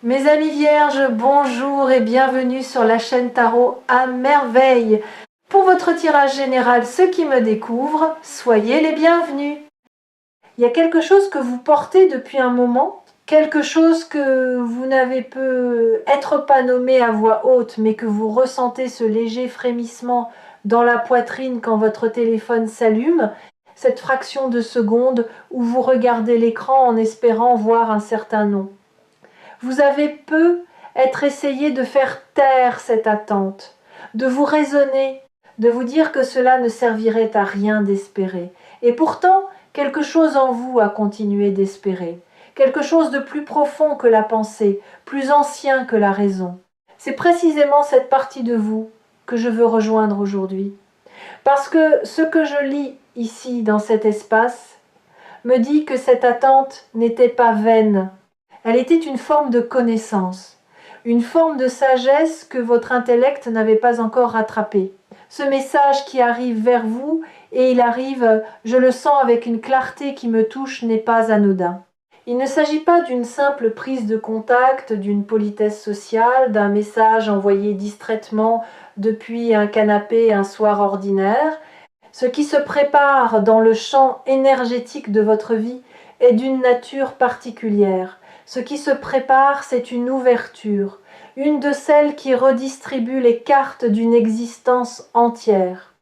Mes amis vierges, bonjour et bienvenue sur la chaîne Tarot à merveille. Pour votre tirage général, ceux qui me découvrent, soyez les bienvenus. Il y a quelque chose que vous portez depuis un moment, quelque chose que vous n'avez peut-être pas nommé à voix haute, mais que vous ressentez ce léger frémissement dans la poitrine quand votre téléphone s'allume, cette fraction de seconde où vous regardez l'écran en espérant voir un certain nom. Vous avez peut-être essayé de faire taire cette attente, de vous raisonner, de vous dire que cela ne servirait à rien d'espérer. Et pourtant, quelque chose en vous a continué d'espérer, quelque chose de plus profond que la pensée, plus ancien que la raison. C'est précisément cette partie de vous que je veux rejoindre aujourd'hui. Parce que ce que je lis ici dans cet espace me dit que cette attente n'était pas vaine. Elle était une forme de connaissance, une forme de sagesse que votre intellect n'avait pas encore rattrapée. Ce message qui arrive vers vous, et il arrive, je le sens avec une clarté qui me touche, n'est pas anodin. Il ne s'agit pas d'une simple prise de contact, d'une politesse sociale, d'un message envoyé distraitement depuis un canapé un soir ordinaire. Ce qui se prépare dans le champ énergétique de votre vie est d'une nature particulière. Ce qui se prépare, c'est une ouverture, une de celles qui redistribuent les cartes d'une existence entière.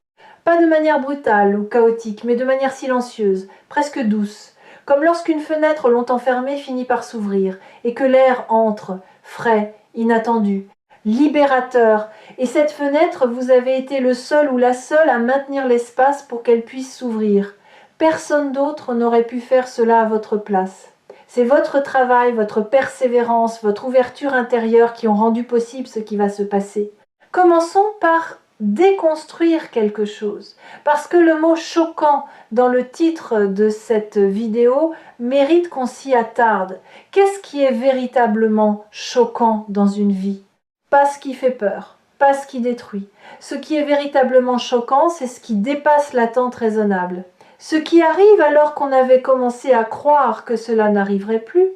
Pas de manière brutale ou chaotique, mais de manière silencieuse, presque douce, comme lorsqu'une fenêtre longtemps fermée finit par s'ouvrir et que l'air entre, frais, inattendu, libérateur. Et cette fenêtre, vous avez été le seul ou la seule à maintenir l'espace pour qu'elle puisse s'ouvrir. Personne d'autre n'aurait pu faire cela à votre place. C'est votre travail, votre persévérance, votre ouverture intérieure qui ont rendu possible ce qui va se passer. Commençons par déconstruire quelque chose, parce que le mot choquant dans le titre de cette vidéo mérite qu'on s'y attarde. Qu'est-ce qui est véritablement choquant dans une vie? Pas ce qui fait peur, pas ce qui détruit. Ce qui est véritablement choquant, c'est ce qui dépasse l'attente raisonnable. Ce qui arrive alors qu'on avait commencé à croire que cela n'arriverait plus.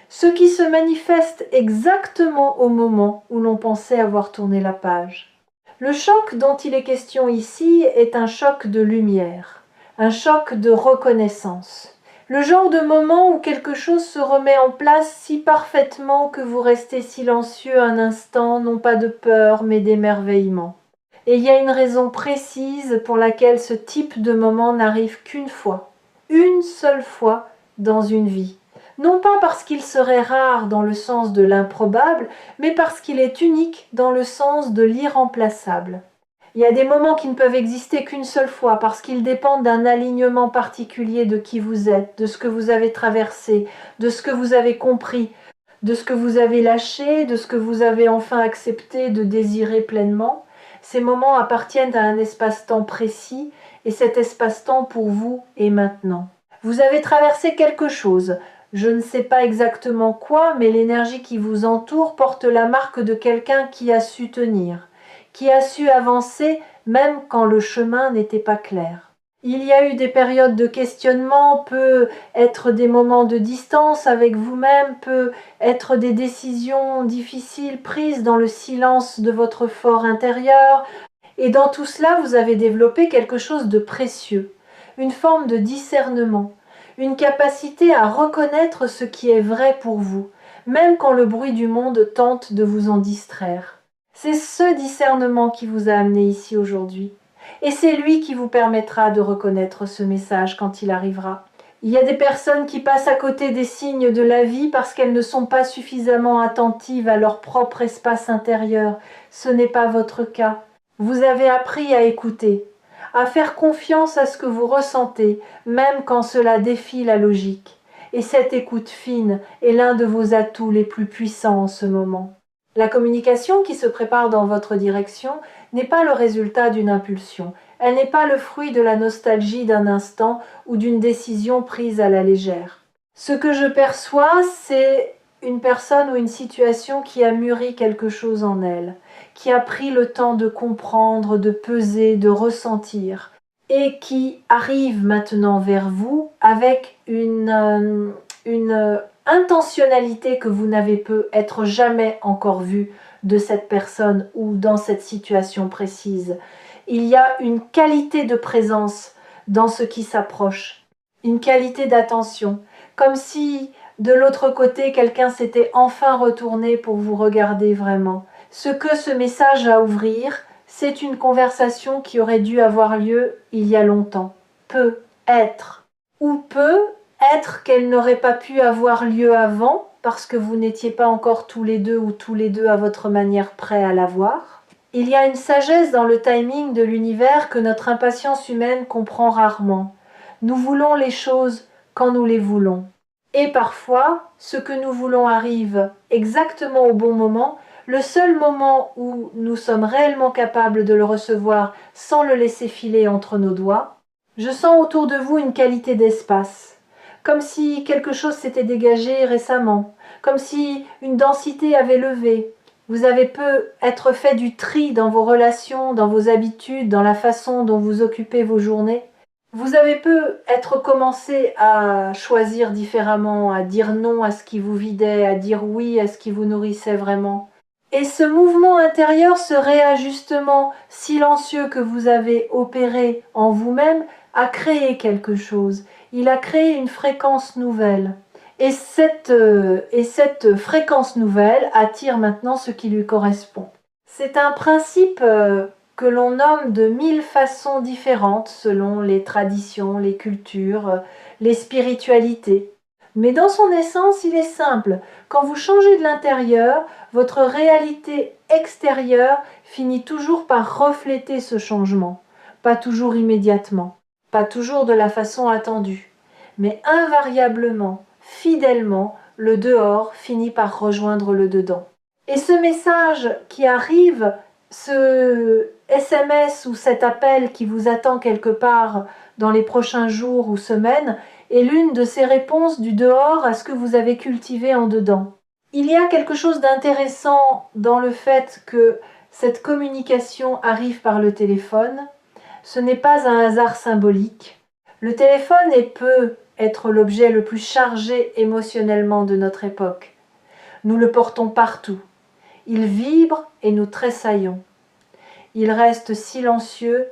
Ce qui se manifeste exactement au moment où l'on pensait avoir tourné la page. Le choc dont il est question ici est un choc de lumière, un choc de reconnaissance. Le genre de moment où quelque chose se remet en place si parfaitement que vous restez silencieux un instant, non pas de peur, mais d'émerveillement. Et il y a une raison précise pour laquelle ce type de moment n'arrive qu'une fois, une seule fois dans une vie. Non pas parce qu'il serait rare dans le sens de l'improbable, mais parce qu'il est unique dans le sens de l'irremplaçable. Il y a des moments qui ne peuvent exister qu'une seule fois parce qu'ils dépendent d'un alignement particulier de qui vous êtes, de ce que vous avez traversé, de ce que vous avez compris, de ce que vous avez lâché, de ce que vous avez enfin accepté de désirer pleinement. Ces moments appartiennent à un espace-temps précis et cet espace-temps pour vous est maintenant. Vous avez traversé quelque chose. Je ne sais pas exactement quoi, mais l'énergie qui vous entoure porte la marque de quelqu'un qui a su tenir, qui a su avancer même quand le chemin n'était pas clair. Il y a eu des périodes de questionnement, peut être des moments de distance avec vous-même, peut être des décisions difficiles prises dans le silence de votre fort intérieur. Et dans tout cela, vous avez développé quelque chose de précieux, une forme de discernement, une capacité à reconnaître ce qui est vrai pour vous, même quand le bruit du monde tente de vous en distraire. C'est ce discernement qui vous a amené ici aujourd'hui. Et c'est lui qui vous permettra de reconnaître ce message quand il arrivera. Il y a des personnes qui passent à côté des signes de la vie parce qu'elles ne sont pas suffisamment attentives à leur propre espace intérieur. Ce n'est pas votre cas. Vous avez appris à écouter, à faire confiance à ce que vous ressentez, même quand cela défie la logique. Et cette écoute fine est l'un de vos atouts les plus puissants en ce moment. La communication qui se prépare dans votre direction n'est pas le résultat d'une impulsion. Elle n'est pas le fruit de la nostalgie d'un instant ou d'une décision prise à la légère. Ce que je perçois, c'est une personne ou une situation qui a mûri quelque chose en elle, qui a pris le temps de comprendre, de peser, de ressentir, et qui arrive maintenant vers vous avec intentionnalité que vous n'avez peut-être jamais encore vue de cette personne ou dans cette situation précise. Il y a une qualité de présence dans ce qui s'approche, une qualité d'attention, comme si de l'autre côté quelqu'un s'était enfin retourné pour vous regarder vraiment. Ce que ce message a à ouvrir, c'est une conversation qui aurait dû avoir lieu il y a longtemps. Peut être. Ou peut être qu'elle n'aurait pas pu avoir lieu avant parce que vous n'étiez pas encore tous les deux ou tous les deux à votre manière prêts à l'avoir. Il y a une sagesse dans le timing de l'univers que notre impatience humaine comprend rarement. Nous voulons les choses quand nous les voulons. Et parfois, ce que nous voulons arrive exactement au bon moment, le seul moment où nous sommes réellement capables de le recevoir sans le laisser filer entre nos doigts. Je sens autour de vous une qualité d'espace, comme si quelque chose s'était dégagé récemment, comme si une densité avait levé. Vous avez peut-être fait du tri dans vos relations, dans vos habitudes, dans la façon dont vous occupez vos journées. Vous avez peut-être commencé à choisir différemment, à dire non à ce qui vous vidait, à dire oui à ce qui vous nourrissait vraiment. Et ce mouvement intérieur, ce réajustement silencieux que vous avez opéré en vous-même, a créé quelque chose. Il a créé une fréquence nouvelle. Et cette fréquence nouvelle attire maintenant ce qui lui correspond. C'est un principe que l'on nomme de 1000 façons différentes selon les traditions, les cultures, les spiritualités. Mais dans son essence, il est simple. Quand vous changez de l'intérieur, votre réalité extérieure finit toujours par refléter ce changement. Pas toujours immédiatement, pas toujours de la façon attendue, mais invariablement, fidèlement, le dehors finit par rejoindre le dedans. Et ce message qui arrive, ce SMS ou cet appel qui vous attend quelque part dans les prochains jours ou semaines, est l'une de ces réponses du dehors à ce que vous avez cultivé en dedans. Il y a quelque chose d'intéressant dans le fait que cette communication arrive par le téléphone. Ce n'est pas un hasard symbolique. Le téléphone peut être l'objet le plus chargé émotionnellement de notre époque. Nous le portons partout. Il vibre et nous tressaillons. Il reste silencieux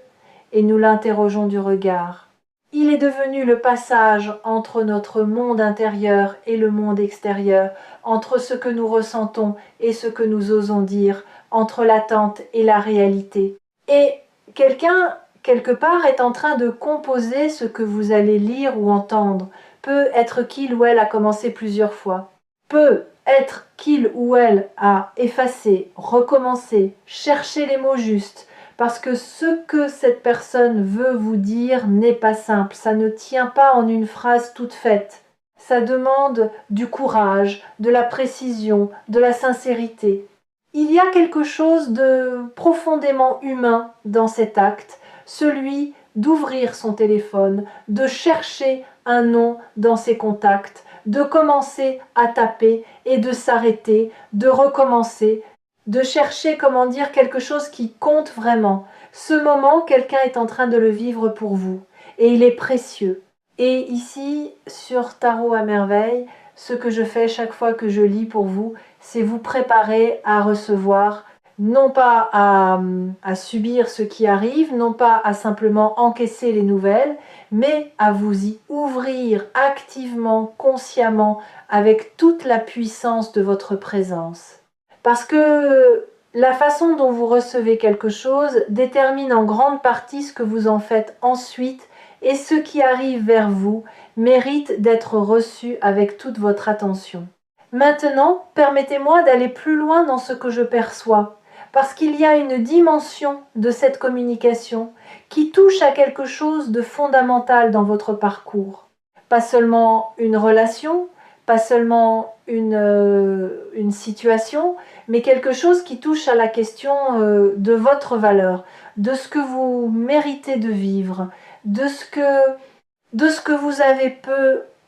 et nous l'interrogeons du regard. Il est devenu le passage entre notre monde intérieur et le monde extérieur, entre ce que nous ressentons et ce que nous osons dire, entre l'attente et la réalité. Et quelqu'un, quelque part, est en train de composer ce que vous allez lire ou entendre. Peut être qu'il ou elle a commencé plusieurs fois. Peut être qu'il ou elle a effacé, recommencé, cherché les mots justes, parce que ce que cette personne veut vous dire n'est pas simple, ça ne tient pas en une phrase toute faite. Ça demande du courage, de la précision, de la sincérité. Il y a quelque chose de profondément humain dans cet acte, celui d'ouvrir son téléphone, de chercher un nom dans ses contacts, de commencer à taper et de s'arrêter, de recommencer, de chercher, comment dire, quelque chose qui compte vraiment. Ce moment, quelqu'un est en train de le vivre pour vous et il est précieux. Et ici, sur Tarot à merveille, ce que je fais chaque fois que je lis pour vous, c'est vous préparer à recevoir, non pas à subir ce qui arrive, non pas à simplement encaisser les nouvelles, mais à vous y ouvrir activement, consciemment, avec toute la puissance de votre présence. Parce que la façon dont vous recevez quelque chose détermine en grande partie ce que vous en faites ensuite, et ce qui arrive vers vous mérite d'être reçu avec toute votre attention. Maintenant, permettez-moi d'aller plus loin dans ce que je perçois, parce qu'il y a une dimension de cette communication qui touche à quelque chose de fondamental dans votre parcours. Pas seulement une relation, pas seulement une situation, mais quelque chose qui touche à la question de votre valeur, de ce que vous méritez de vivre, de ce que vous avez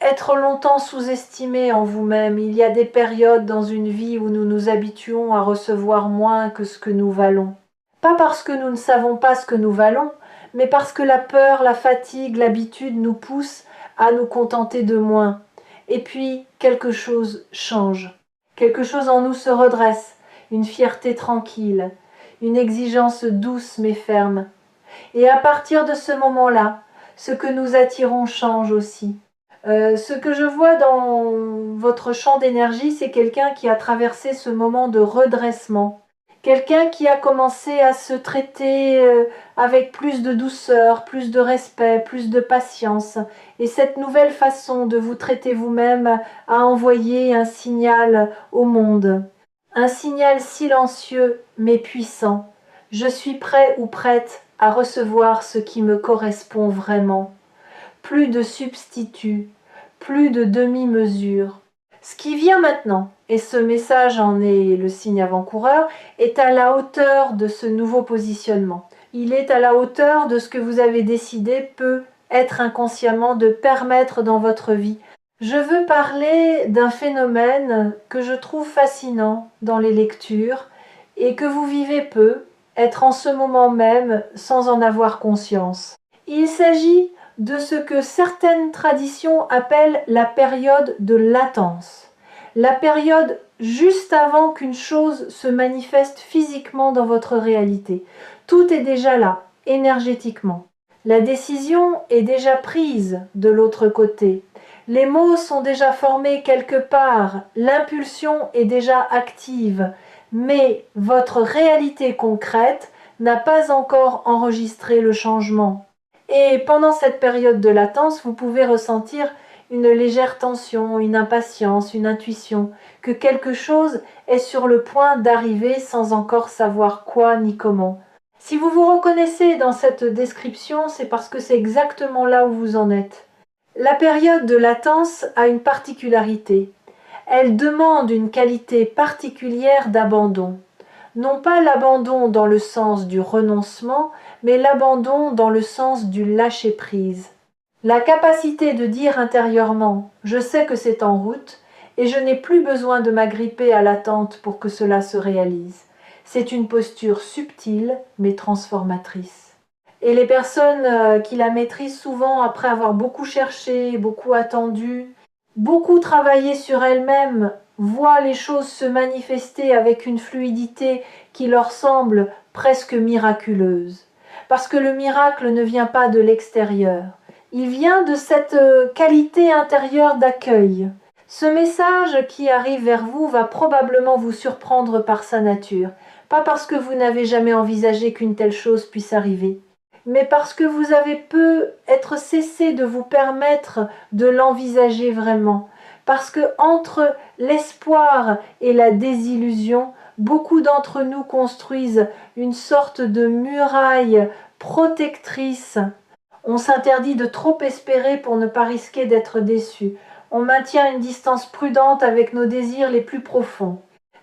être longtemps sous-estimé en vous-même. Il y a des périodes dans une vie où nous nous habituons à recevoir moins que ce que nous valons. Pas parce que nous ne savons pas ce que nous valons, mais parce que la peur, la fatigue, l'habitude nous poussent à nous contenter de moins. Et puis, quelque chose change. Quelque chose en nous se redresse, une fierté tranquille, une exigence douce mais ferme. Et à partir de ce moment-là, ce que nous attirons change aussi. Ce que je vois dans votre champ d'énergie, c'est quelqu'un qui a traversé ce moment de redressement. Quelqu'un qui a commencé à se traiter avec plus de douceur, plus de respect, plus de patience. Et cette nouvelle façon de vous traiter vous-même a envoyé un signal au monde. Un signal silencieux mais puissant. Je suis prêt ou prête à recevoir ce qui me correspond vraiment. Plus de substituts, plus de demi-mesures. Ce qui vient maintenant, et ce message en est le signe avant-coureur, est à la hauteur de ce nouveau positionnement. Il est à la hauteur de ce que vous avez décidé peut être inconsciemment de permettre dans votre vie. Je veux parler d'un phénomène que je trouve fascinant dans les lectures et que vous vivez peu, être en ce moment même sans en avoir conscience. Il s'agit de ce que certaines traditions appellent la période de latence. La période juste avant qu'une chose se manifeste physiquement dans votre réalité. Tout est déjà là, énergétiquement. La décision est déjà prise de l'autre côté. Les mots sont déjà formés quelque part, l'impulsion est déjà active, mais votre réalité concrète n'a pas encore enregistré le changement. Et pendant cette période de latence, vous pouvez ressentir une légère tension, une impatience, une intuition, que quelque chose est sur le point d'arriver sans encore savoir quoi ni comment. Si vous vous reconnaissez dans cette description, c'est parce que c'est exactement là où vous en êtes. La période de latence a une particularité. Elle demande une qualité particulière d'abandon. Non pas l'abandon dans le sens du renoncement, mais l'abandon dans le sens du lâcher-prise. La capacité de dire intérieurement « je sais que c'est en route » et je n'ai plus besoin de m'agripper à l'attente pour que cela se réalise. C'est une posture subtile mais transformatrice. Et les personnes qui la maîtrisent souvent après avoir beaucoup cherché, beaucoup attendu, beaucoup travaillé sur elles-mêmes, voient les choses se manifester avec une fluidité qui leur semble presque miraculeuse. Parce que le miracle ne vient pas de l'extérieur. Il vient de cette qualité intérieure d'accueil. Ce message qui arrive vers vous va probablement vous surprendre par sa nature. Pas parce que vous n'avez jamais envisagé qu'une telle chose puisse arriver, mais parce que vous avez peu être cessé de vous permettre de l'envisager vraiment. Parce que entre l'espoir et la désillusion, beaucoup d'entre nous construisent une sorte de muraille protectrice. On s'interdit de trop espérer pour ne pas risquer d'être déçu. On maintient une distance prudente avec nos désirs les plus profonds.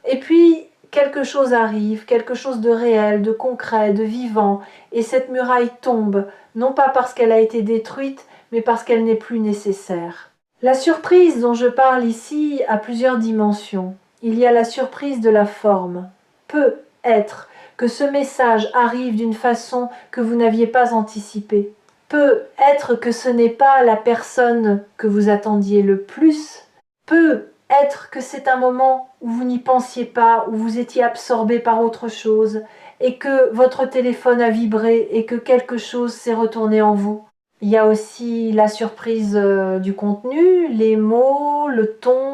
Et puis, quelque chose arrive, quelque chose de réel, de concret, de vivant, et cette muraille tombe, non pas parce qu'elle a été détruite, mais parce qu'elle n'est plus nécessaire. La surprise dont je parle ici a plusieurs dimensions. Il y a la surprise de la forme. Peut être que ce message arrive d'une façon que vous n'aviez pas anticipée. Peut être que ce n'est pas la personne que vous attendiez le plus. Peut être que c'est un moment où vous n'y pensiez pas, où vous étiez absorbé par autre chose, et que votre téléphone a vibré et que quelque chose s'est retourné en vous. Il y a aussi la surprise du contenu, les mots, le ton,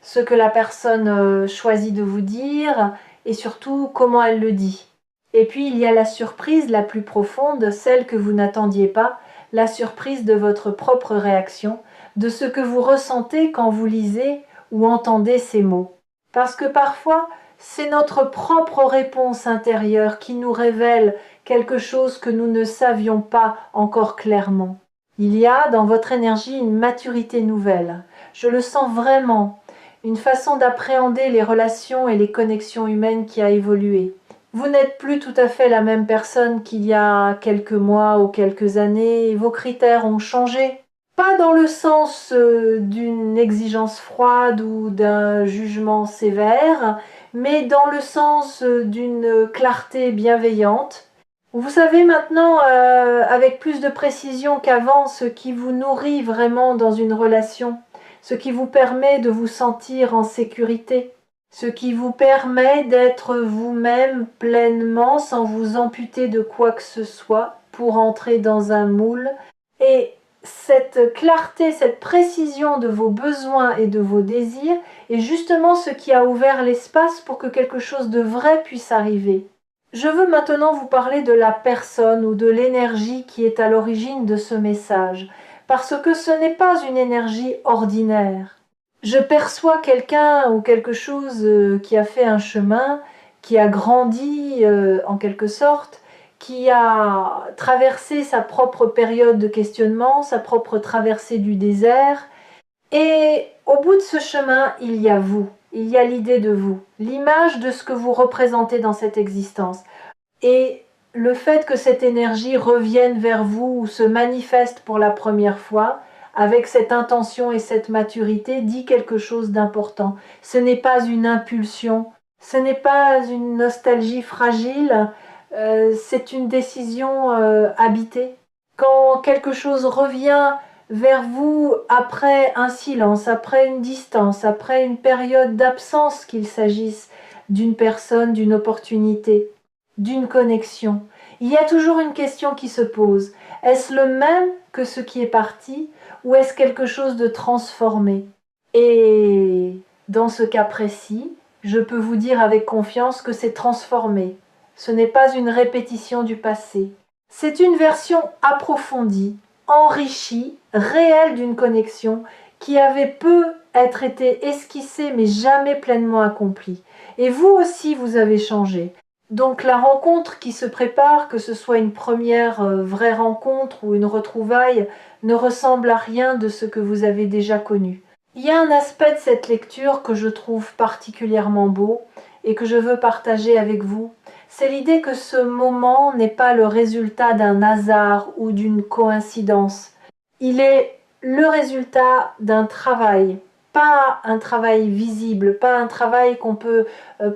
ce que la personne choisit de vous dire, et surtout comment elle le dit. Et puis il y a la surprise la plus profonde, celle que vous n'attendiez pas, la surprise de votre propre réaction, de ce que vous ressentez quand vous lisez ou entendez ces mots. Parce que parfois, c'est notre propre réponse intérieure qui nous révèle quelque chose que nous ne savions pas encore clairement. Il y a dans votre énergie une maturité nouvelle. Je le sens vraiment, une façon d'appréhender les relations et les connexions humaines qui a évolué. Vous n'êtes plus tout à fait la même personne qu'il y a quelques mois ou quelques années, vos critères ont changé. Pas dans le sens d'une exigence froide ou d'un jugement sévère, mais dans le sens d'une clarté bienveillante. Vous savez maintenant avec plus de précision qu'avant ce qui vous nourrit vraiment dans une relation, ce qui vous permet de vous sentir en sécurité, ce qui vous permet d'être vous-même pleinement sans vous amputer de quoi que ce soit pour entrer dans un moule. Et cette clarté, cette précision de vos besoins et de vos désirs est justement ce qui a ouvert l'espace pour que quelque chose de vrai puisse arriver. Je veux maintenant vous parler de la personne ou de l'énergie qui est à l'origine de ce message, parce que ce n'est pas une énergie ordinaire. Je perçois quelqu'un ou quelque chose qui a fait un chemin, qui a grandi en quelque sorte, qui a traversé sa propre période de questionnement, sa propre traversée du désert. Et au bout de ce chemin, il y a vous, il y a l'idée de vous, l'image de ce que vous représentez dans cette existence. Et le fait que cette énergie revienne vers vous ou se manifeste pour la première fois, avec cette intention et cette maturité, dit quelque chose d'important. Ce n'est pas une impulsion, ce n'est pas une nostalgie fragile, c'est une décision habitée. Quand quelque chose revient vers vous après un silence, après une distance, après une période d'absence, qu'il s'agisse d'une personne, d'une opportunité, d'une connexion, il y a toujours une question qui se pose. Est-ce le même que ce qui est parti ou est-ce quelque chose de transformé? Et dans ce cas précis, je peux vous dire avec confiance que c'est transformé. Ce n'est pas une répétition du passé. C'est une version approfondie, enrichie, réelle d'une connexion qui avait peu être été esquissée mais jamais pleinement accomplie. Et vous aussi, vous avez changé. Donc la rencontre qui se prépare, que ce soit une première vraie rencontre ou une retrouvaille, ne ressemble à rien de ce que vous avez déjà connu. Il y a un aspect de cette lecture que je trouve particulièrement beau et que je veux partager avec vous. C'est l'idée que ce moment n'est pas le résultat d'un hasard ou d'une coïncidence. Il est le résultat d'un travail, pas un travail visible, pas un travail qu'on peut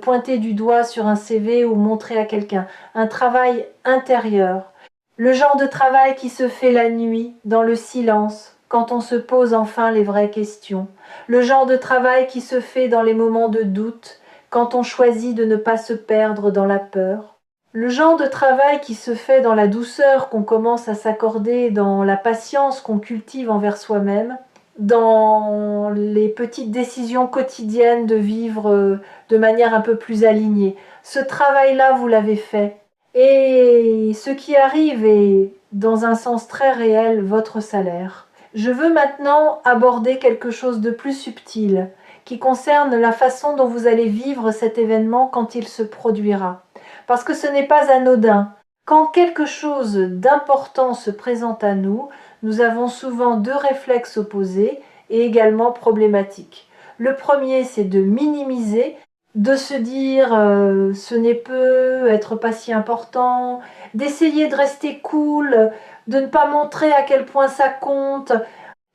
pointer du doigt sur un CV ou montrer à quelqu'un, un travail intérieur. Le genre de travail qui se fait la nuit, dans le silence, quand on se pose enfin les vraies questions. Le genre de travail qui se fait dans les moments de doute, quand on choisit de ne pas se perdre dans la peur. Le genre de travail qui se fait dans la douceur qu'on commence à s'accorder, dans la patience qu'on cultive envers soi-même, dans les petites décisions quotidiennes de vivre de manière un peu plus alignée. Ce travail-là, vous l'avez fait. Et ce qui arrive est, dans un sens très réel, votre salaire. Je veux maintenant aborder quelque chose de plus subtil, qui concerne la façon dont vous allez vivre cet événement quand il se produira. Parce que ce n'est pas anodin. Quand quelque chose d'important se présente à nous, nous avons souvent deux réflexes opposés et également problématiques. Le premier, c'est de minimiser, de se dire ce n'est peut être pas si important, d'essayer de rester cool, de ne pas montrer à quel point ça compte,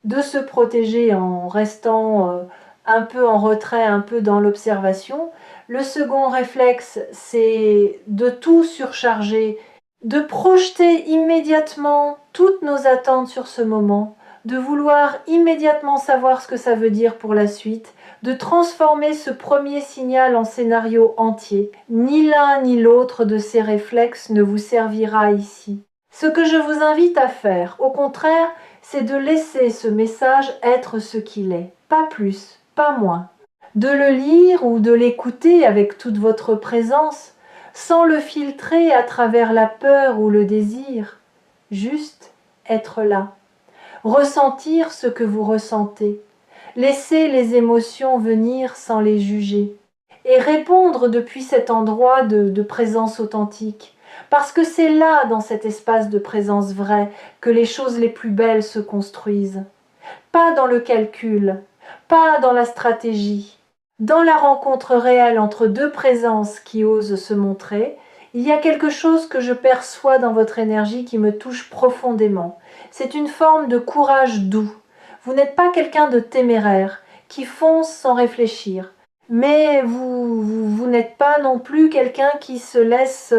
de se protéger en restant un peu en retrait, un peu dans l'observation. Le second réflexe, c'est de tout surcharger, de projeter immédiatement toutes nos attentes sur ce moment, de vouloir immédiatement savoir ce que ça veut dire pour la suite, de transformer ce premier signal en scénario entier. Ni l'un ni l'autre de ces réflexes ne vous servira ici. Ce que je vous invite à faire, au contraire, c'est de laisser ce message être ce qu'il est, pas plus, pas moins. De le lire ou de l'écouter avec toute votre présence, sans le filtrer à travers la peur ou le désir, juste être là, ressentir ce que vous ressentez, laisser les émotions venir sans les juger, et répondre depuis cet endroit de présence authentique, parce que c'est là, dans cet espace de présence vraie, que les choses les plus belles se construisent. Pas dans le calcul, pas dans la stratégie. Dans la rencontre réelle entre deux présences qui osent se montrer, il y a quelque chose que je perçois dans votre énergie qui me touche profondément. C'est une forme de courage doux. Vous n'êtes pas quelqu'un de téméraire, qui fonce sans réfléchir. Mais vous n'êtes pas non plus quelqu'un qui se laisse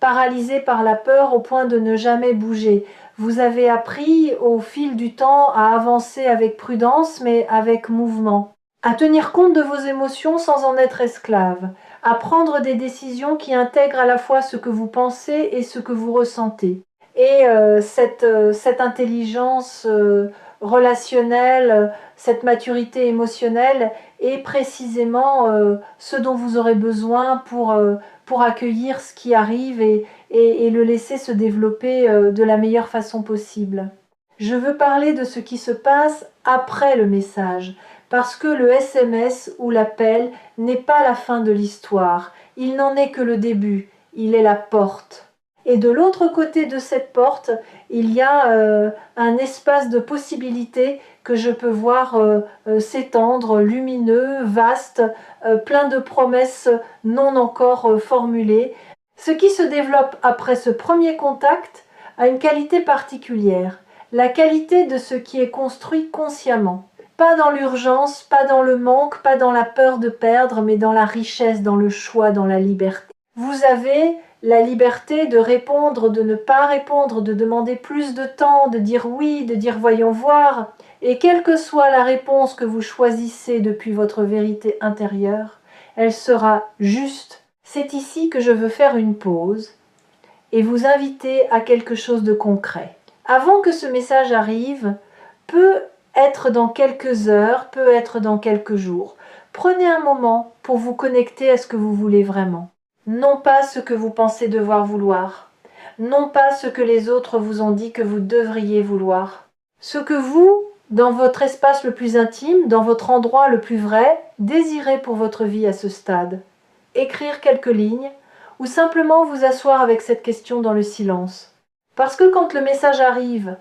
paralyser par la peur au point de ne jamais bouger. Vous avez appris au fil du temps à avancer avec prudence mais avec mouvement, à tenir compte de vos émotions sans en être esclave, à prendre des décisions qui intègrent à la fois ce que vous pensez et ce que vous ressentez. Et cette intelligence relationnelle, cette maturité émotionnelle est précisément ce dont vous aurez besoin pour accueillir ce qui arrive et le laisser se développer de la meilleure façon possible. Je veux parler de ce qui se passe après le message, parce que le SMS ou l'appel n'est pas la fin de l'histoire, il n'en est que le début, il est la porte. Et de l'autre côté de cette porte, il y a un espace de possibilités que je peux voir s'étendre, lumineux, vaste, plein de promesses non encore formulées. Ce qui se développe après ce premier contact a une qualité particulière, la qualité de ce qui est construit consciemment. Pas dans l'urgence, pas dans le manque, pas dans la peur de perdre, mais dans la richesse, dans le choix, dans la liberté. Vous avez la liberté de répondre, de ne pas répondre, de demander plus de temps, de dire oui, de dire voyons voir. Et quelle que soit la réponse que vous choisissez depuis votre vérité intérieure, elle sera juste. C'est ici que je veux faire une pause et vous inviter à quelque chose de concret. Avant que ce message arrive, peut être dans quelques heures, peut être dans quelques jours. Prenez un moment pour vous connecter à ce que vous voulez vraiment. Non pas ce que vous pensez devoir vouloir, non pas ce que les autres vous ont dit que vous devriez vouloir. Ce que vous, dans votre espace le plus intime, dans votre endroit le plus vrai, désirez pour votre vie à ce stade. Écrire quelques lignes, ou simplement vous asseoir avec cette question dans le silence. Parce que quand le message arrive,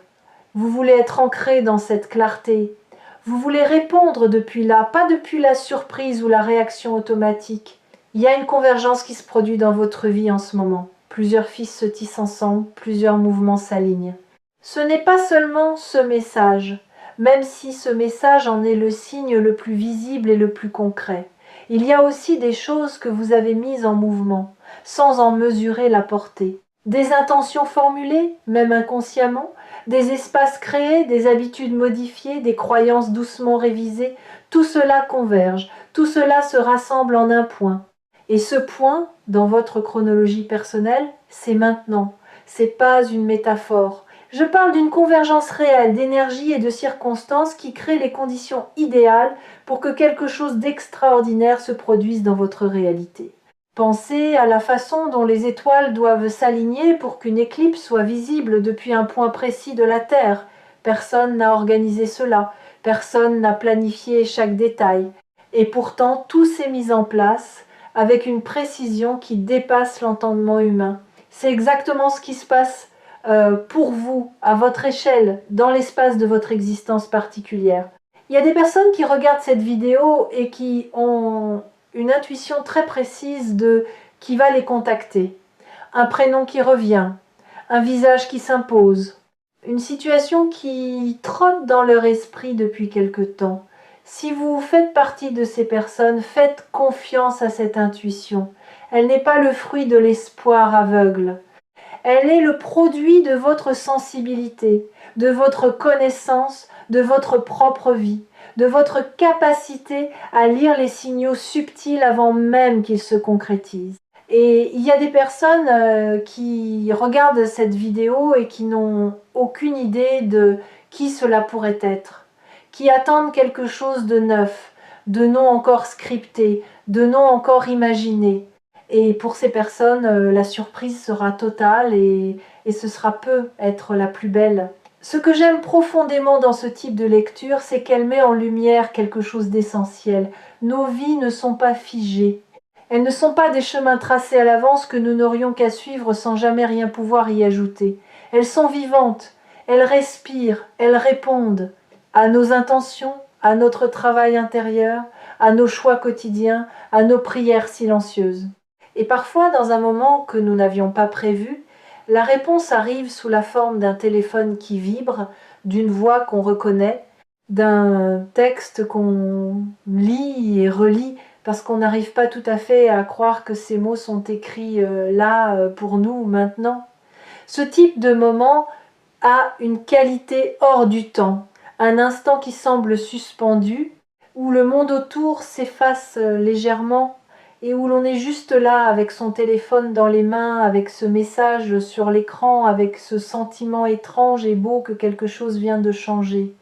vous voulez être ancré dans cette clarté, vous voulez répondre depuis là, pas depuis la surprise ou la réaction automatique. Il y a une convergence qui se produit dans votre vie en ce moment. Plusieurs fils se tissent ensemble, plusieurs mouvements s'alignent. Ce n'est pas seulement ce message, même si ce message en est le signe le plus visible et le plus concret. Il y a aussi des choses que vous avez mises en mouvement, sans en mesurer la portée. Des intentions formulées, même inconsciemment, des espaces créés, des habitudes modifiées, des croyances doucement révisées, tout cela converge, tout cela se rassemble en un point. Et ce point, dans votre chronologie personnelle, c'est maintenant. C'est pas une métaphore. Je parle d'une convergence réelle d'énergie et de circonstances qui crée les conditions idéales pour que quelque chose d'extraordinaire se produise dans votre réalité. Pensez à la façon dont les étoiles doivent s'aligner pour qu'une éclipse soit visible depuis un point précis de la Terre. Personne n'a organisé cela, personne n'a planifié chaque détail. Et pourtant, tout s'est mis en place avec une précision qui dépasse l'entendement humain. C'est exactement ce qui se passe pour vous, à votre échelle, dans l'espace de votre existence particulière. Il y a des personnes qui regardent cette vidéo et qui ont une intuition très précise de qui va les contacter. Un prénom qui revient, un visage qui s'impose, une situation qui trotte dans leur esprit depuis quelque temps. Si vous faites partie de ces personnes, faites confiance à cette intuition. Elle n'est pas le fruit de l'espoir aveugle. Elle est le produit de votre sensibilité, de votre connaissance, de votre propre vie, de votre capacité à lire les signaux subtils avant même qu'ils se concrétisent. Et il y a des personnes qui regardent cette vidéo et qui n'ont aucune idée de qui cela pourrait être, qui attendent quelque chose de neuf, de non encore scripté, de non encore imaginé. Et pour ces personnes, la surprise sera totale et ce sera peu être la plus belle. Ce que j'aime profondément dans ce type de lecture, c'est qu'elle met en lumière quelque chose d'essentiel. Nos vies ne sont pas figées. Elles ne sont pas des chemins tracés à l'avance que nous n'aurions qu'à suivre sans jamais rien pouvoir y ajouter. Elles sont vivantes, elles respirent, elles répondent à nos intentions, à notre travail intérieur, à nos choix quotidiens, à nos prières silencieuses. Et parfois, dans un moment que nous n'avions pas prévu, la réponse arrive sous la forme d'un téléphone qui vibre, d'une voix qu'on reconnaît, d'un texte qu'on lit et relit parce qu'on n'arrive pas tout à fait à croire que ces mots sont écrits là pour nous maintenant. Ce type de moment a une qualité hors du temps, un instant qui semble suspendu, où le monde autour s'efface légèrement et où l'on est juste là avec son téléphone dans les mains, avec ce message sur l'écran, avec ce sentiment étrange et beau que quelque chose vient de changer.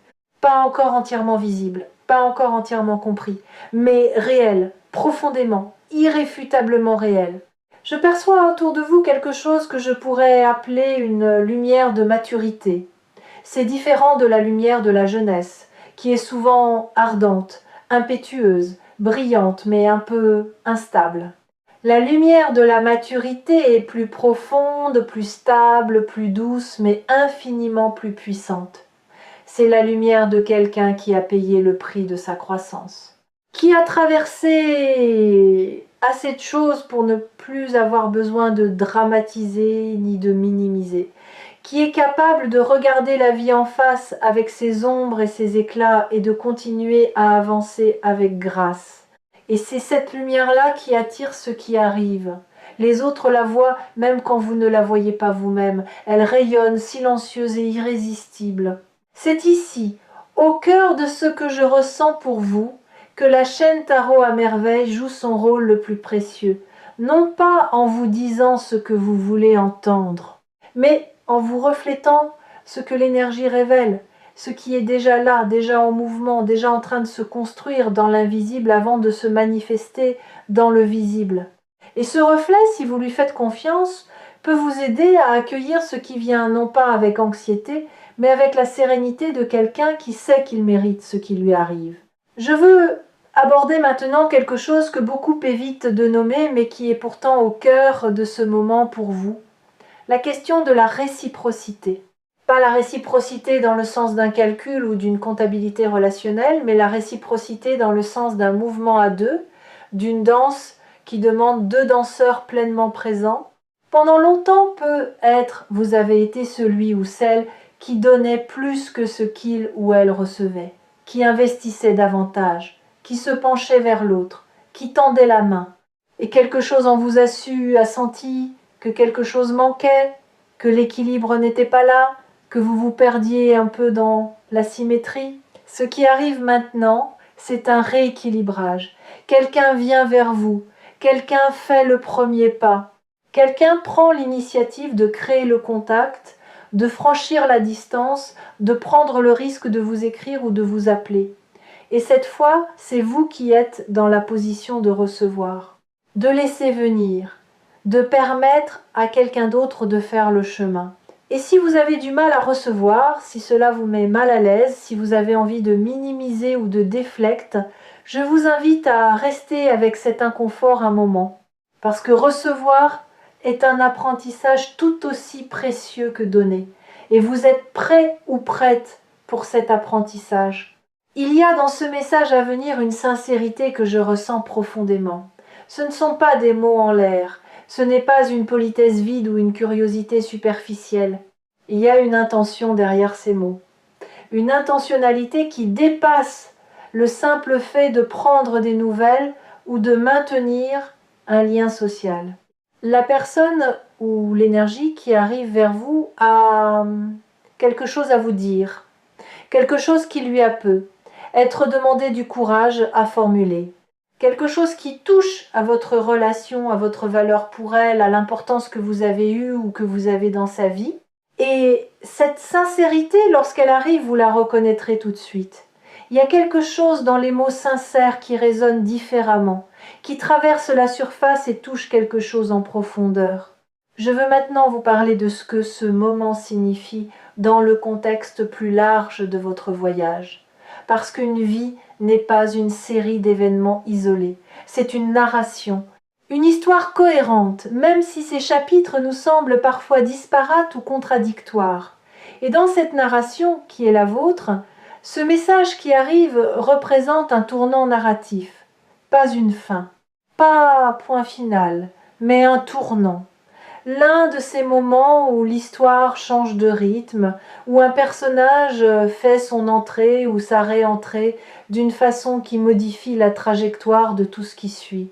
Pas encore entièrement visible, pas encore entièrement compris, mais réel, profondément, irréfutablement réel. Je perçois autour de vous quelque chose que je pourrais appeler une lumière de maturité. C'est différent de la lumière de la jeunesse, qui est souvent ardente, impétueuse, brillante, mais un peu instable. La lumière de la maturité est plus profonde, plus stable, plus douce, mais infiniment plus puissante. C'est la lumière de quelqu'un qui a payé le prix de sa croissance, qui a traversé assez de choses pour ne plus avoir besoin de dramatiser ni de minimiser, qui est capable de regarder la vie en face avec ses ombres et ses éclats et de continuer à avancer avec grâce. Et c'est cette lumière-là qui attire ce qui arrive. Les autres la voient même quand vous ne la voyez pas vous-même. Elle rayonne, silencieuse et irrésistible. C'est ici, au cœur de ce que je ressens pour vous, que la chaîne Tarot à merveille joue son rôle le plus précieux. Non pas en vous disant ce que vous voulez entendre, mais en vous reflétant ce que l'énergie révèle, ce qui est déjà là, déjà en mouvement, déjà en train de se construire dans l'invisible avant de se manifester dans le visible. Et ce reflet, si vous lui faites confiance, peut vous aider à accueillir ce qui vient non pas avec anxiété, mais avec la sérénité de quelqu'un qui sait qu'il mérite ce qui lui arrive. Je veux aborder maintenant quelque chose que beaucoup évitent de nommer, mais qui est pourtant au cœur de ce moment pour vous. La question de la réciprocité. Pas la réciprocité dans le sens d'un calcul ou d'une comptabilité relationnelle, mais la réciprocité dans le sens d'un mouvement à deux, d'une danse qui demande deux danseurs pleinement présents. Pendant longtemps peut être « vous avez été celui ou celle qui donnait plus que ce qu'il ou elle recevait, qui investissait davantage, qui se penchait vers l'autre, qui tendait la main. Et quelque chose en vous a senti que quelque chose manquait, que l'équilibre n'était pas là, que vous vous perdiez un peu dans la symétrie. Ce qui arrive maintenant, c'est un rééquilibrage. Quelqu'un vient vers vous, quelqu'un fait le premier pas, quelqu'un prend l'initiative de créer le contact, de franchir la distance, de prendre le risque de vous écrire ou de vous appeler. Et cette fois, c'est vous qui êtes dans la position de recevoir, de laisser venir, de permettre à quelqu'un d'autre de faire le chemin. Et si vous avez du mal à recevoir, si cela vous met mal à l'aise, si vous avez envie de minimiser ou de déflecte, je vous invite à rester avec cet inconfort un moment. Parce que recevoir est un apprentissage tout aussi précieux que donner. Et vous êtes prêt ou prête pour cet apprentissage. Il y a dans ce message à venir une sincérité que je ressens profondément. Ce ne sont pas des mots en l'air, ce n'est pas une politesse vide ou une curiosité superficielle. Il y a une intention derrière ces mots. Une intentionnalité qui dépasse le simple fait de prendre des nouvelles ou de maintenir un lien social. La personne ou l'énergie qui arrive vers vous a quelque chose à vous dire, quelque chose qui lui a peu, être demandé du courage à formuler, quelque chose qui touche à votre relation, à votre valeur pour elle, à l'importance que vous avez eue ou que vous avez dans sa vie. Et cette sincérité, lorsqu'elle arrive, vous la reconnaîtrez tout de suite. Il y a quelque chose dans les mots sincères qui résonnent différemment, qui traverse la surface et touche quelque chose en profondeur. Je veux maintenant vous parler de ce que ce moment signifie dans le contexte plus large de votre voyage. Parce qu'une vie n'est pas une série d'événements isolés, c'est une narration, une histoire cohérente, même si ces chapitres nous semblent parfois disparates ou contradictoires. Et dans cette narration, qui est la vôtre, ce message qui arrive représente un tournant narratif, pas une fin, pas point final, mais un tournant. L'un de ces moments où l'histoire change de rythme, où un personnage fait son entrée ou sa réentrée d'une façon qui modifie la trajectoire de tout ce qui suit.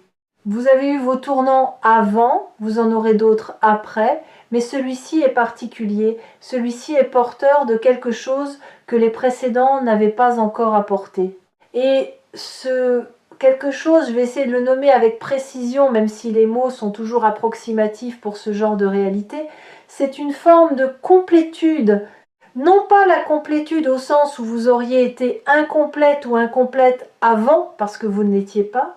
Vous avez eu vos tournants avant, vous en aurez d'autres après, mais celui-ci est particulier, celui-ci est porteur de quelque chose que les précédents n'avaient pas encore apporté. Et ce quelque chose, je vais essayer de le nommer avec précision, même si les mots sont toujours approximatifs pour ce genre de réalité, c'est une forme de complétude. Non pas la complétude au sens où vous auriez été incomplète ou incomplète avant, parce que vous ne l'étiez pas,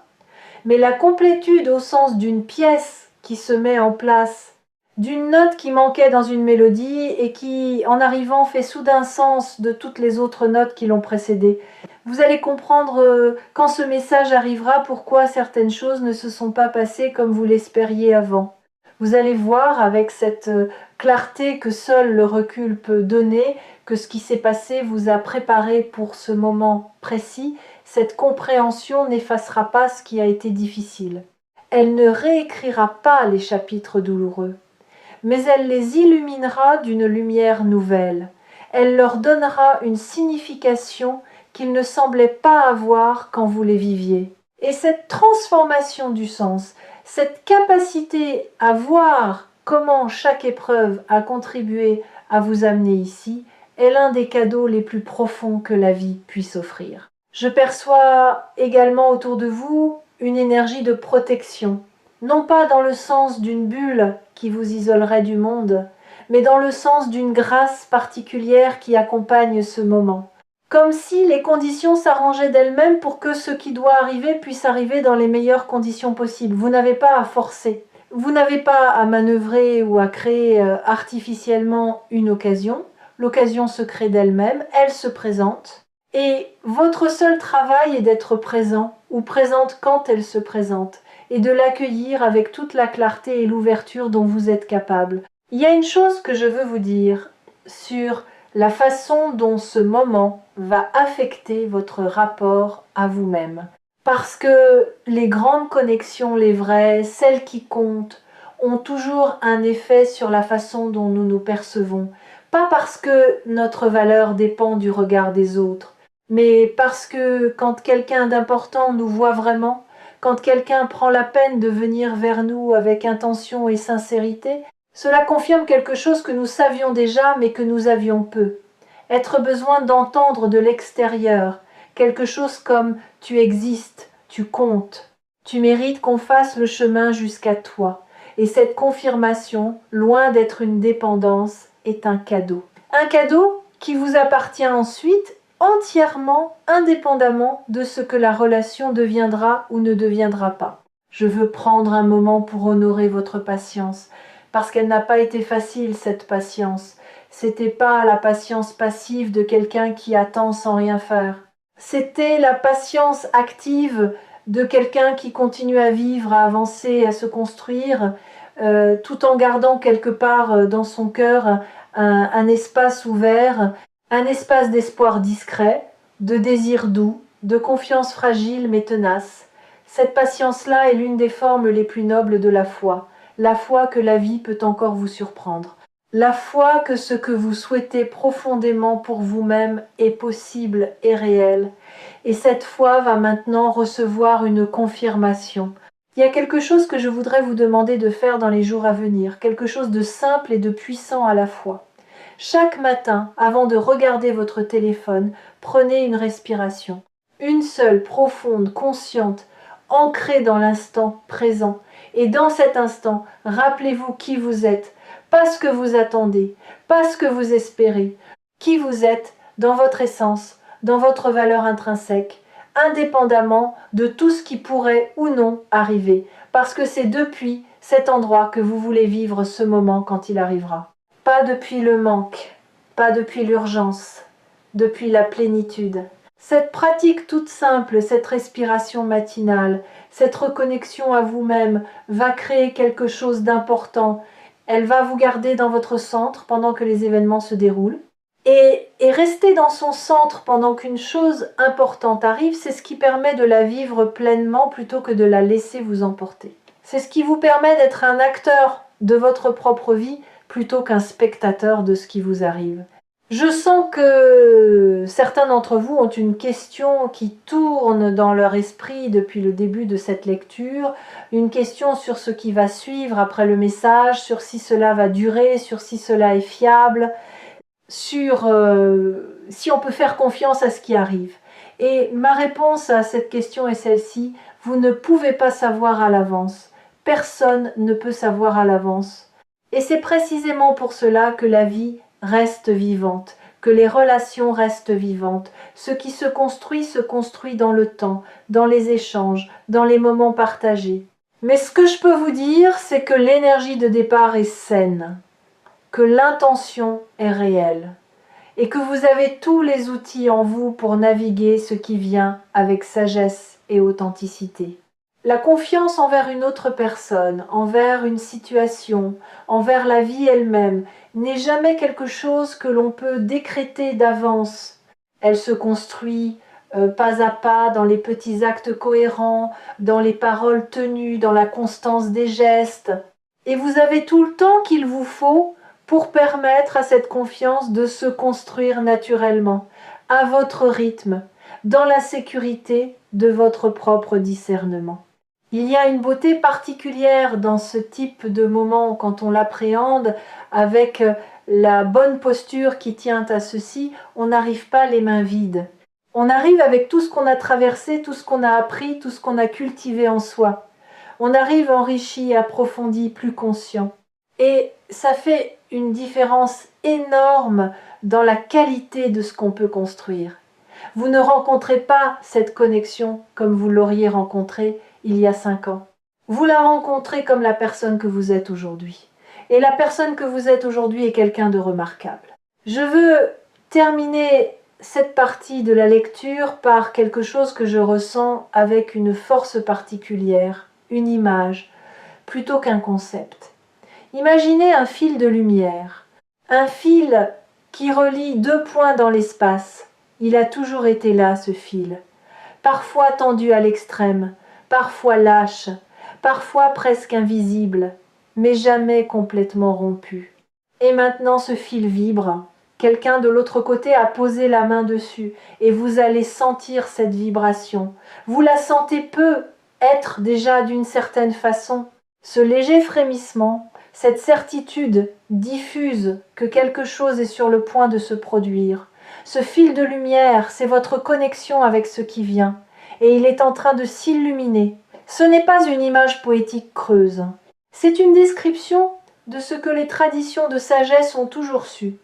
mais la complétude au sens d'une pièce qui se met en place, d'une note qui manquait dans une mélodie et qui, en arrivant, fait soudain sens de toutes les autres notes qui l'ont précédée. Vous allez comprendre quand ce message arrivera pourquoi certaines choses ne se sont pas passées comme vous l'espériez avant. Vous allez voir avec cette clarté que seul le recul peut donner que ce qui s'est passé vous a préparé pour ce moment précis. Cette compréhension n'effacera pas ce qui a été difficile. Elle ne réécrira pas les chapitres douloureux, mais elle les illuminera d'une lumière nouvelle. Elle leur donnera une signification qu'ils ne semblaient pas avoir quand vous les viviez. Et cette transformation du sens, cette capacité à voir comment chaque épreuve a contribué à vous amener ici, est l'un des cadeaux les plus profonds que la vie puisse offrir. Je perçois également autour de vous une énergie de protection, non pas dans le sens d'une bulle qui vous isolerait du monde, mais dans le sens d'une grâce particulière qui accompagne ce moment. Comme si les conditions s'arrangeaient d'elles-mêmes pour que ce qui doit arriver puisse arriver dans les meilleures conditions possibles. Vous n'avez pas à forcer, vous n'avez pas à manœuvrer ou à créer artificiellement une occasion. L'occasion se crée d'elle-même, elle se présente. Et votre seul travail est d'être présent, ou présente quand elle se présente, et de l'accueillir avec toute la clarté et l'ouverture dont vous êtes capable. Il y a une chose que je veux vous dire sur la façon dont ce moment va affecter votre rapport à vous-même. Parce que les grandes connexions, les vraies, celles qui comptent, ont toujours un effet sur la façon dont nous nous percevons. Pas parce que notre valeur dépend du regard des autres, mais parce que quand quelqu'un d'important nous voit vraiment, quand quelqu'un prend la peine de venir vers nous avec intention et sincérité, cela confirme quelque chose que nous savions déjà mais que nous avions peu. Être besoin d'entendre de l'extérieur, quelque chose comme « tu existes, tu comptes, tu mérites qu'on fasse le chemin jusqu'à toi ». Et cette confirmation, loin d'être une dépendance, est un cadeau. Un cadeau qui vous appartient ensuite entièrement, indépendamment de ce que la relation deviendra ou ne deviendra pas. Je veux prendre un moment pour honorer votre patience, parce qu'elle n'a pas été facile, cette patience. C'était pas la patience passive de quelqu'un qui attend sans rien faire. C'était la patience active de quelqu'un qui continue à vivre, à avancer, à se construire, tout en gardant quelque part dans son cœur un espace ouvert, un espace d'espoir discret, de désir doux, de confiance fragile mais tenace. Cette patience-là est l'une des formes les plus nobles de la foi que la vie peut encore vous surprendre, la foi que ce que vous souhaitez profondément pour vous-même est possible et réel. Et cette foi va maintenant recevoir une confirmation. Il y a quelque chose que je voudrais vous demander de faire dans les jours à venir, quelque chose de simple et de puissant à la fois. Chaque matin, avant de regarder votre téléphone, prenez une respiration. Une seule, profonde, consciente, ancrée dans l'instant présent. Et dans cet instant, rappelez-vous qui vous êtes, pas ce que vous attendez, pas ce que vous espérez, qui vous êtes dans votre essence, dans votre valeur intrinsèque, indépendamment de tout ce qui pourrait ou non arriver, parce que c'est depuis cet endroit que vous voulez vivre ce moment quand il arrivera. Pas depuis le manque, pas depuis l'urgence, depuis la plénitude. Cette pratique toute simple, cette respiration matinale, cette reconnexion à vous-même va créer quelque chose d'important. Elle va vous garder dans votre centre pendant que les événements se déroulent. Et rester dans son centre pendant qu'une chose importante arrive, c'est ce qui permet de la vivre pleinement plutôt que de la laisser vous emporter. C'est ce qui vous permet d'être un acteur de votre propre vie plutôt qu'un spectateur de ce qui vous arrive. Je sens que certains d'entre vous ont une question qui tourne dans leur esprit depuis le début de cette lecture, une question sur ce qui va suivre après le message, sur si cela va durer, sur si cela est fiable, sur si on peut faire confiance à ce qui arrive. Et ma réponse à cette question est celle-ci: vous ne pouvez pas savoir à l'avance. Personne ne peut savoir à l'avance. Et c'est précisément pour cela que la vie reste vivante, que les relations restent vivantes. Ce qui se construit dans le temps, dans les échanges, dans les moments partagés. Mais ce que je peux vous dire, c'est que l'énergie de départ est saine, que l'intention est réelle, et que vous avez tous les outils en vous pour naviguer ce qui vient avec sagesse et authenticité. La confiance envers une autre personne, envers une situation, envers la vie elle-même, n'est jamais quelque chose que l'on peut décréter d'avance. Elle se construit pas à pas dans les petits actes cohérents, dans les paroles tenues, dans la constance des gestes. Et vous avez tout le temps qu'il vous faut pour permettre à cette confiance de se construire naturellement, à votre rythme, dans la sécurité de votre propre discernement. Il y a une beauté particulière dans ce type de moment quand on l'appréhende avec la bonne posture qui tient à ceci. On n'arrive pas les mains vides. On arrive avec tout ce qu'on a traversé, tout ce qu'on a appris, tout ce qu'on a cultivé en soi. On arrive enrichi, approfondi, plus conscient. Et ça fait une différence énorme dans la qualité de ce qu'on peut construire. Vous ne rencontrez pas cette connexion comme vous l'auriez rencontrée il y a 5 ans. Vous la rencontrez comme la personne que vous êtes aujourd'hui. Et la personne que vous êtes aujourd'hui est quelqu'un de remarquable. Je veux terminer cette partie de la lecture par quelque chose que je ressens avec une force particulière, une image, plutôt qu'un concept. Imaginez un fil de lumière, un fil qui relie 2 points dans l'espace. Il a toujours été là, ce fil, parfois tendu à l'extrême, parfois lâche, parfois presque invisible, mais jamais complètement rompu. Et maintenant ce fil vibre. Quelqu'un de l'autre côté a posé la main dessus, et vous allez sentir cette vibration. Vous la sentez être déjà d'une certaine façon. Ce léger frémissement, cette certitude diffuse que quelque chose est sur le point de se produire. Ce fil de lumière, c'est votre connexion avec ce qui vient, et il est en train de s'illuminer. Ce n'est pas une image poétique creuse, c'est une description de ce que les traditions de sagesse ont toujours su.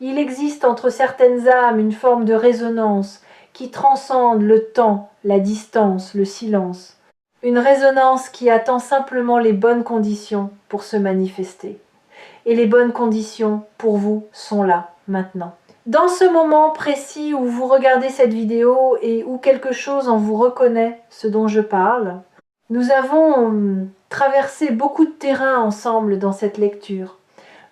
Il existe entre certaines âmes une forme de résonance qui transcende le temps, la distance, le silence. Une résonance qui attend simplement les bonnes conditions pour se manifester. Et les bonnes conditions, pour vous, sont là, maintenant. Dans ce moment précis où vous regardez cette vidéo et où quelque chose en vous reconnaît ce dont je parle, nous avons traversé beaucoup de terrain ensemble dans cette lecture.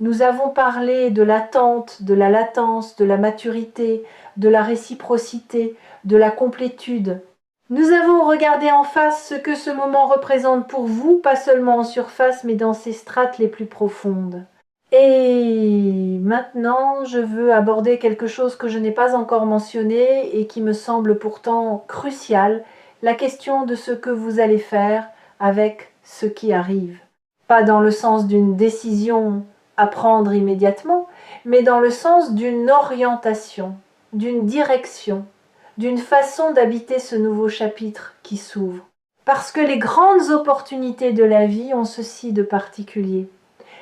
Nous avons parlé de l'attente, de la latence, de la maturité, de la réciprocité, de la complétude. Nous avons regardé en face ce que ce moment représente pour vous, pas seulement en surface, mais dans ses strates les plus profondes. Et maintenant, je veux aborder quelque chose que je n'ai pas encore mentionné et qui me semble pourtant crucial, la question de ce que vous allez faire avec ce qui arrive. Pas dans le sens d'une décision à prendre immédiatement, mais dans le sens d'une orientation, d'une direction, d'une façon d'habiter ce nouveau chapitre qui s'ouvre. Parce que les grandes opportunités de la vie ont ceci de particulier.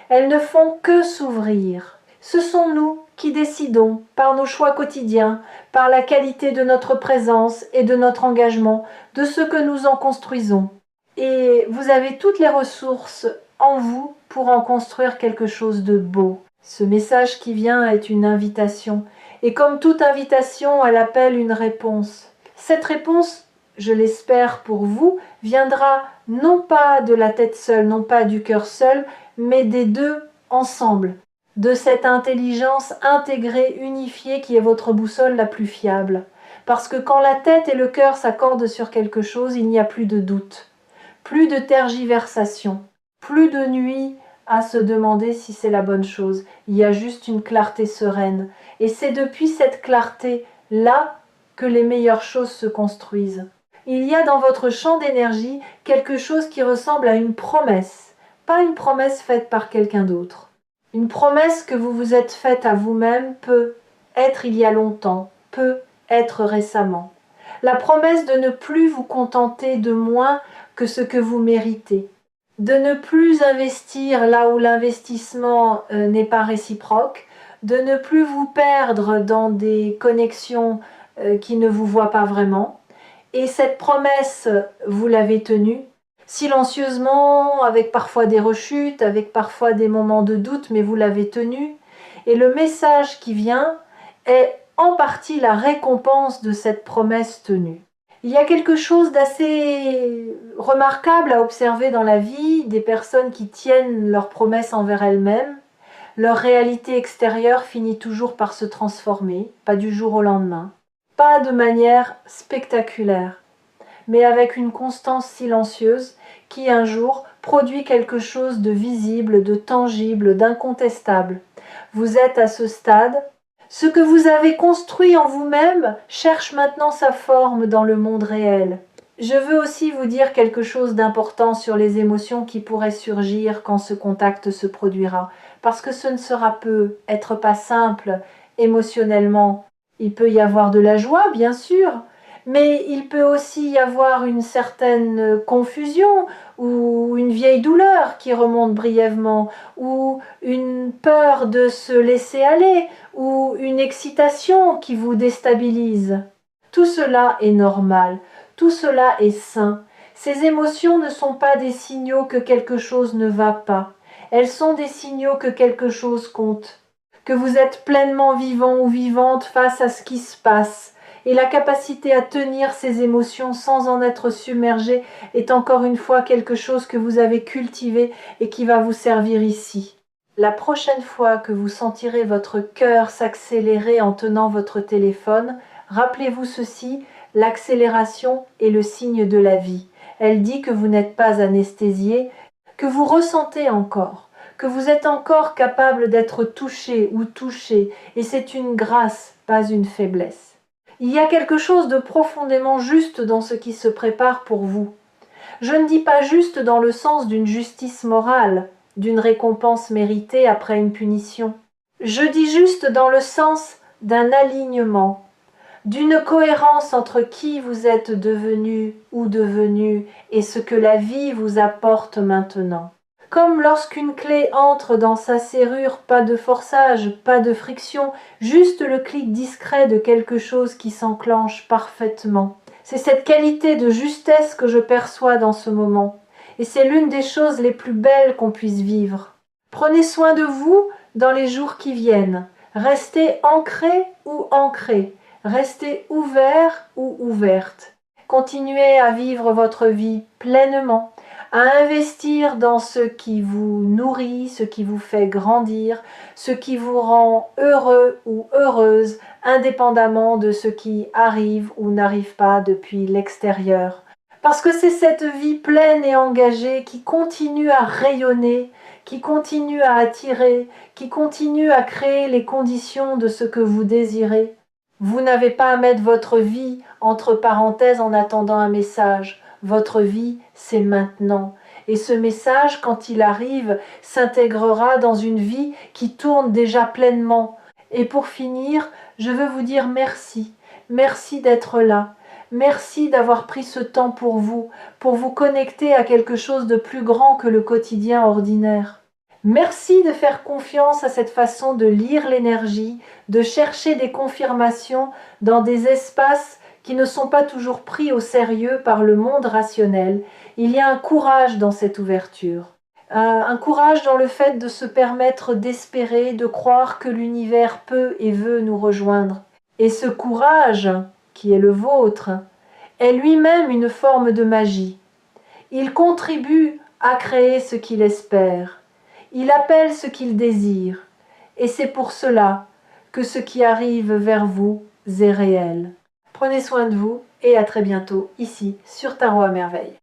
Elles ne font que s'ouvrir. Ce sont nous qui décidons, par nos choix quotidiens, par la qualité de notre présence et de notre engagement, de ce que nous en construisons. Et vous avez toutes les ressources en vous pour en construire quelque chose de beau. Ce message qui vient est une invitation. Et comme toute invitation, elle appelle une réponse. Cette réponse, je l'espère pour vous, viendra non pas de la tête seule, non pas du cœur seul, mais des deux ensemble, de cette intelligence intégrée, unifiée qui est votre boussole la plus fiable. Parce que quand la tête et le cœur s'accordent sur quelque chose, il n'y a plus de doute, plus de tergiversation, plus de nuit à se demander si c'est la bonne chose. Il y a juste une clarté sereine. Et c'est depuis cette clarté-là que les meilleures choses se construisent. Il y a dans votre champ d'énergie quelque chose qui ressemble à une promesse, pas une promesse faite par quelqu'un d'autre. Une promesse que vous vous êtes faite à vous-même peut être il y a longtemps, peut être récemment. La promesse de ne plus vous contenter de moins que ce que vous méritez, de ne plus investir là où l'investissement n'est pas réciproque, de ne plus vous perdre dans des connexions qui ne vous voient pas vraiment. Et cette promesse, vous l'avez tenue, silencieusement, avec parfois des rechutes, avec parfois des moments de doute, mais vous l'avez tenue. Et le message qui vient est en partie la récompense de cette promesse tenue. Il y a quelque chose d'assez remarquable à observer dans la vie des personnes qui tiennent leurs promesses envers elles-mêmes. Leur réalité extérieure finit toujours par se transformer, pas du jour au lendemain, pas de manière spectaculaire, mais avec une constance silencieuse qui un jour produit quelque chose de visible, de tangible, d'incontestable. Vous êtes à ce stade. Ce que vous avez construit en vous-même cherche maintenant sa forme dans le monde réel. Je veux aussi vous dire quelque chose d'important sur les émotions qui pourraient surgir quand ce contact se produira, parce que ce ne sera peut-être pas simple émotionnellement. Il peut y avoir de la joie, bien sûr, mais il peut aussi y avoir une certaine confusion ou une vieille douleur qui remonte brièvement, ou une peur de se laisser aller, ou une excitation qui vous déstabilise. Tout cela est normal, tout cela est sain. Ces émotions ne sont pas des signaux que quelque chose ne va pas. Elles sont des signaux que quelque chose compte, que vous êtes pleinement vivant ou vivante face à ce qui se passe. Et la capacité à tenir ces émotions sans en être submergé est encore une fois quelque chose que vous avez cultivé et qui va vous servir ici. La prochaine fois que vous sentirez votre cœur s'accélérer en tenant votre téléphone, rappelez-vous ceci, l'accélération est le signe de la vie. Elle dit que vous n'êtes pas anesthésié, que vous ressentez encore, que vous êtes encore capable d'être touché ou touché, et c'est une grâce, pas une faiblesse. Il y a quelque chose de profondément juste dans ce qui se prépare pour vous. Je ne dis pas juste dans le sens d'une justice morale, d'une récompense méritée après une punition. Je dis juste dans le sens d'un alignement, d'une cohérence entre qui vous êtes devenu ou devenu et ce que la vie vous apporte maintenant. Comme lorsqu'une clé entre dans sa serrure, pas de forçage, pas de friction, juste le clic discret de quelque chose qui s'enclenche parfaitement. C'est cette qualité de justesse que je perçois dans ce moment, et c'est l'une des choses les plus belles qu'on puisse vivre. Prenez soin de vous dans les jours qui viennent. Restez ancré ou ancré. Restez ouvert ou ouverte. Continuez à vivre votre vie pleinement, à investir dans ce qui vous nourrit, ce qui vous fait grandir, ce qui vous rend heureux ou heureuse, indépendamment de ce qui arrive ou n'arrive pas depuis l'extérieur. Parce que c'est cette vie pleine et engagée qui continue à rayonner, qui continue à attirer, qui continue à créer les conditions de ce que vous désirez. Vous n'avez pas à mettre votre vie entre parenthèses en attendant un message. Votre vie, c'est maintenant. Et ce message, quand il arrive, s'intégrera dans une vie qui tourne déjà pleinement. Et pour finir, je veux vous dire merci. Merci d'être là. Merci d'avoir pris ce temps pour vous connecter à quelque chose de plus grand que le quotidien ordinaire. Merci de faire confiance à cette façon de lire l'énergie, de chercher des confirmations dans des espaces qui ne sont pas toujours pris au sérieux par le monde rationnel. Il y a un courage dans cette ouverture. Un courage dans le fait de se permettre d'espérer, de croire que l'univers peut et veut nous rejoindre. Et ce courage, qui est le vôtre, est lui-même une forme de magie. Il contribue à créer ce qu'il espère. Il appelle ce qu'il désire. Et c'est pour cela que ce qui arrive vers vous est réel. Prenez soin de vous et à très bientôt ici sur Tarot à Merveille.